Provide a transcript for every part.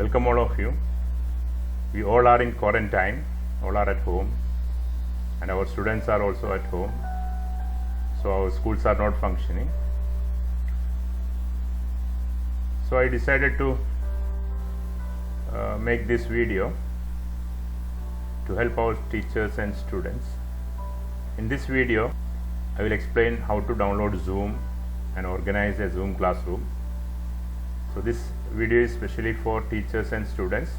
Welcome all of you. We all are in quarantine, all are at home, and our students are also at home, so our schools are not functioning. So I decided to make this video to help our teachers and students. In this video I will explain how to download Zoom and organize a Zoom classroom. So this video is specially for teachers and students.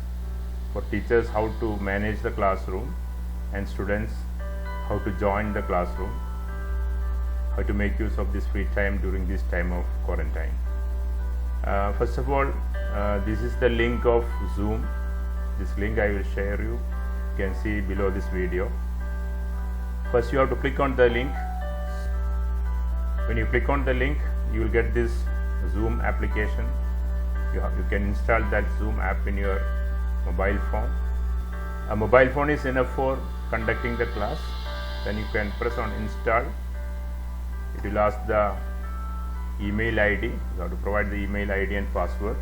For teachers, how to manage the classroom, and students, how to join the classroom, how to make use of this free time during this time of quarantine. First of all, this is the link of Zoom. This link I will share you. You can see below this video. First you have to click on the link. When you click on the link, you will get this Zoom application. You can install that Zoom app in your mobile phone. A mobile phone is enough for conducting the class. Then you can press on install. It will ask the email ID. You have to provide the email ID and password.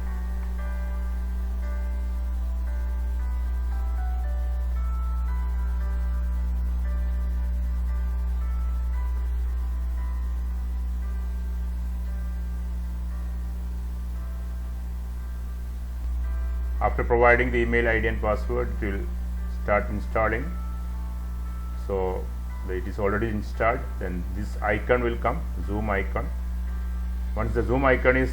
After providing the email ID and password, it will start installing. So it is already installed. Then this icon will come, Zoom icon. Once the Zoom icon is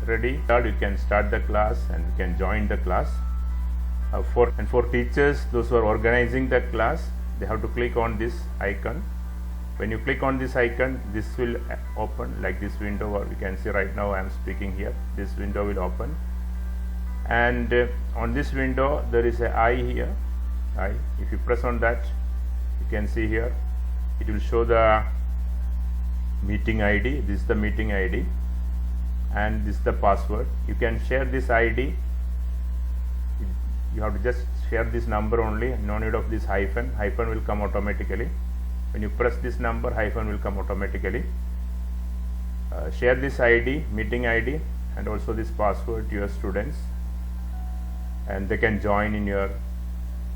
ready, you can start the class and you can join the class. For teachers, those who are organizing the class, they have to click on this icon. When you click on this icon, this will open like this window, or you can see right now I am speaking here. This window will open. And on this window there is a I here. I. If you press on that, you can see here it will show the meeting ID. This is the meeting ID, and this is the password. You can share this ID. You have to just share this number only, no need of this hyphen. Hyphen will come automatically. When you press this number, hyphen will come automatically. Share this ID, meeting ID, and also this password to your students, and they can join in your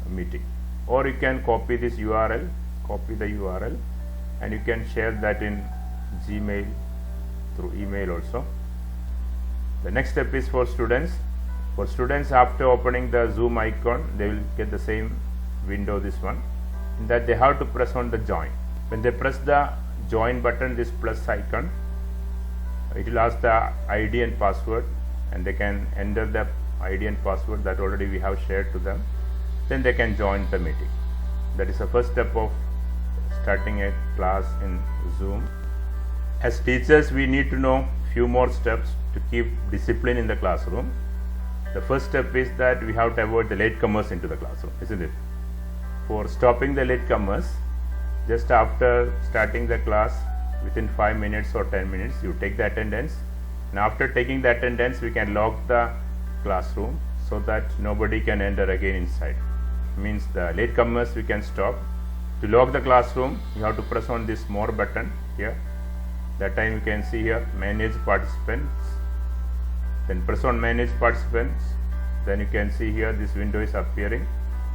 meeting. Or you can copy this URL, copy the URL, and you can share that in Gmail, through email also. The next step is for students. For students, after opening the Zoom icon, they will get the same window, this one, in that they have to press on the join. When they press the join button, this plus icon, it will ask the ID and password, and they can enter the ID and password that already we have shared to them. Then they can join the meeting. That is the first step of starting a class in Zoom. As teachers, we need to know few more steps to keep discipline in the classroom. The first step is that we have to avoid the latecomers into the classroom, isn't it? For stopping the latecomers, just after starting the class, within 5 minutes or 10 minutes, you take the attendance, and after taking the attendance, we can lock the classroom so that nobody can enter again inside. Means the latecomers we can stop. To lock the classroom, you have to press on this more button here. That time you can see here manage participants. Then press on manage participants. Then you can see here this window is appearing.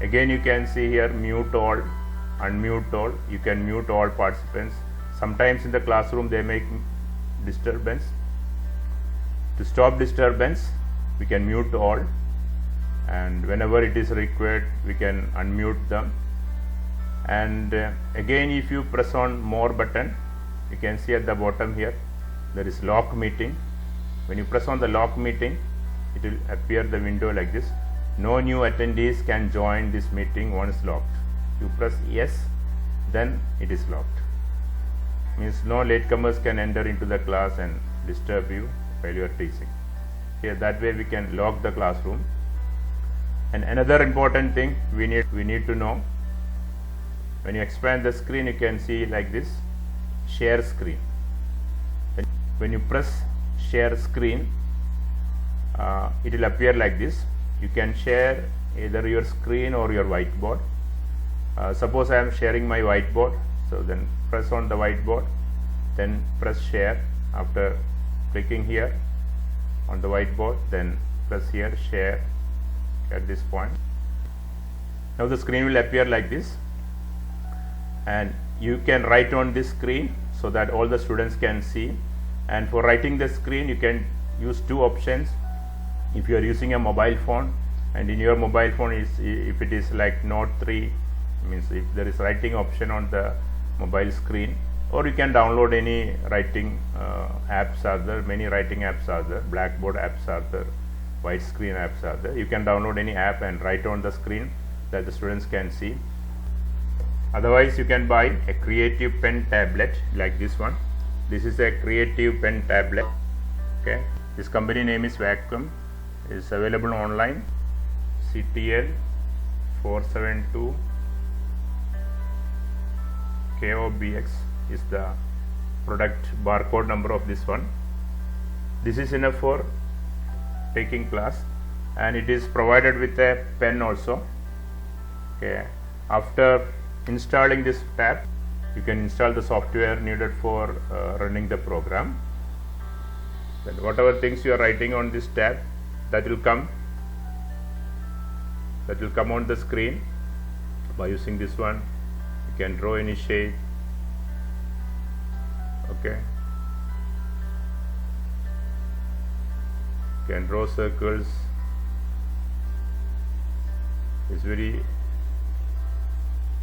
Again you can see here mute all, unmute all. You can mute all participants. Sometimes in the classroom they make disturbance. To stop disturbance, we can mute all, and whenever it is required we can unmute them. And again, if you press on more button, you can see at the bottom here there is lock meeting. When you press on the lock meeting, it will appear the window like this. No new attendees can join this meeting once locked. You press yes, then it is locked. Means no latecomers can enter into the class and disturb you while you are teaching. Here, that way we can lock the classroom. And another important thing we need to know, when you expand the screen, you can see like this, share screen. When you press share screen, it will appear like this. You can share either your screen or your whiteboard. Suppose I am sharing my whiteboard, so then press on the whiteboard, then press share. After clicking here on the whiteboard, then press here share, at this point. Now the screen will appear like this, and you can write on this screen so that all the students can see. And for writing the screen, you can use two options. If you are using a mobile phone, and in your mobile phone if it is like Note 3, means if there is writing option on the mobile screen, or you can download any writing apps are there. Many writing apps are there. Blackboard apps are there. White screen apps are there. You can download any app and write on the screen that the students can see. Otherwise, you can buy a creative pen tablet like this one. This is a creative pen tablet. Okay, this company name is Vacuum. It is available online. CTL 472 KOBX is the product barcode number of this one. This is enough for taking class, and it is provided with a pen also. Okay, after installing this tab, you can install the software needed for running the program. Then whatever things you are writing on this tab, that will come on the screen. By using this one, you can draw any shape. Okay, you can draw circles. It's very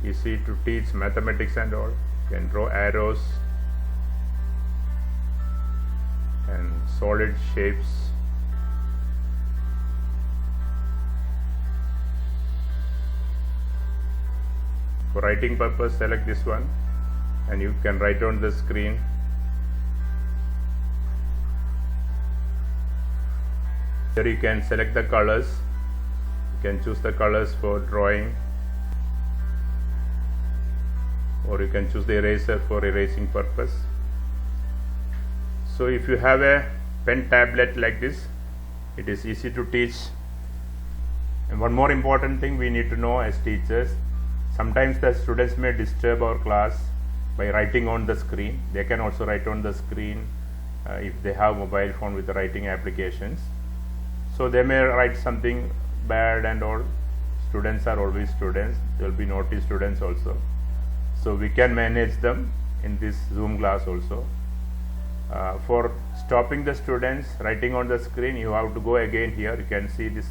easy to teach mathematics and all. You can draw arrows and solid shapes. For writing purpose, select this one and you can write on the screen. Here you can select the colors. You can choose the colors for drawing, or you can choose the eraser for erasing purpose. So if you have a pen tablet like this, it is easy to teach. And one more important thing we need to know as teachers, sometimes the students may disturb our class by writing on the screen. They can also write on the screen if they have mobile phone with the writing applications. So they may write something bad and all. Students are always students. There will be naughty students also. So we can manage them in this Zoom class also. For stopping the students writing on the screen, you have to go again here. You can see this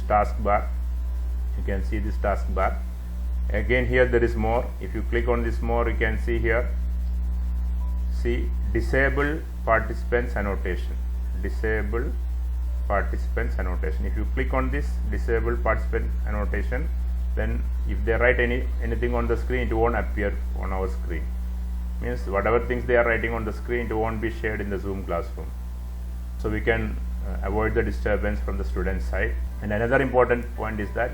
task bar. You can see this task bar. Again here there is more. If you click on this more, you can see here. See disable participants annotation. Disable participants annotation. If you click on this disable participant annotation, then if they write anything on the screen, it won't appear on our screen. Means whatever things they are writing on the screen, it won't be shared in the Zoom classroom. So we can avoid the disturbance from the student side. And another important point is that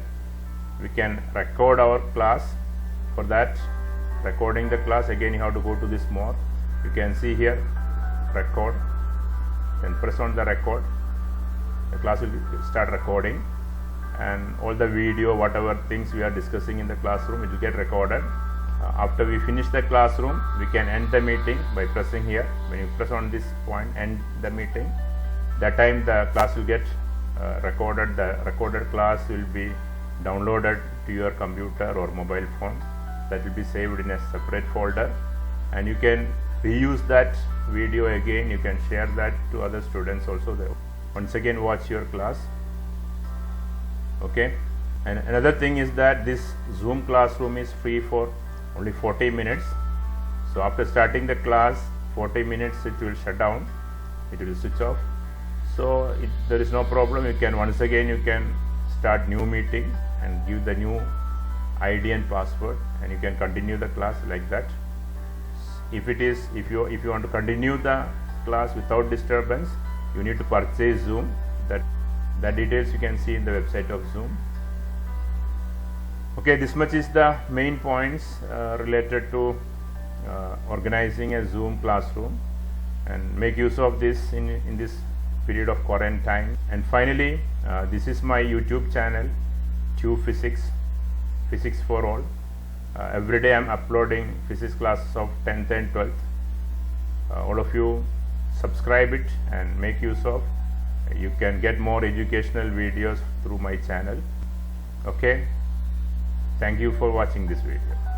we can record our class. For that, recording the class, again you have to go to this more. You can see here record, then press on the record. The class will start recording, and all the video, whatever things we are discussing in the classroom, it will get recorded. After we finish the classroom, we can end the meeting by pressing here. When you press on this point, end the meeting, that time the class will get recorded. The recorded class will be downloaded to your computer or mobile phone. That will be saved in a separate folder, and you can reuse that video again. You can share that to other students also. They once again watch your class. Okay, and another thing is that this Zoom classroom is free for only 40 minutes. So after starting the class, 40 minutes it will shut down, it will switch off. So there is no problem. You can once again you can start new meeting and give the new ID and password, and you can continue the class like that. If you want to continue the class without disturbance, you need to purchase Zoom. That details you can see in the website of Zoom. Okay, this much is the main points related to organizing a Zoom classroom, and make use of this in this period of quarantine. And finally, this is my YouTube channel, Tube Physics for All. Every day I am uploading physics classes of 10th and 12th. All of you subscribe it and make use of. You can get more educational videos through my channel. Okay, thank you for watching this video.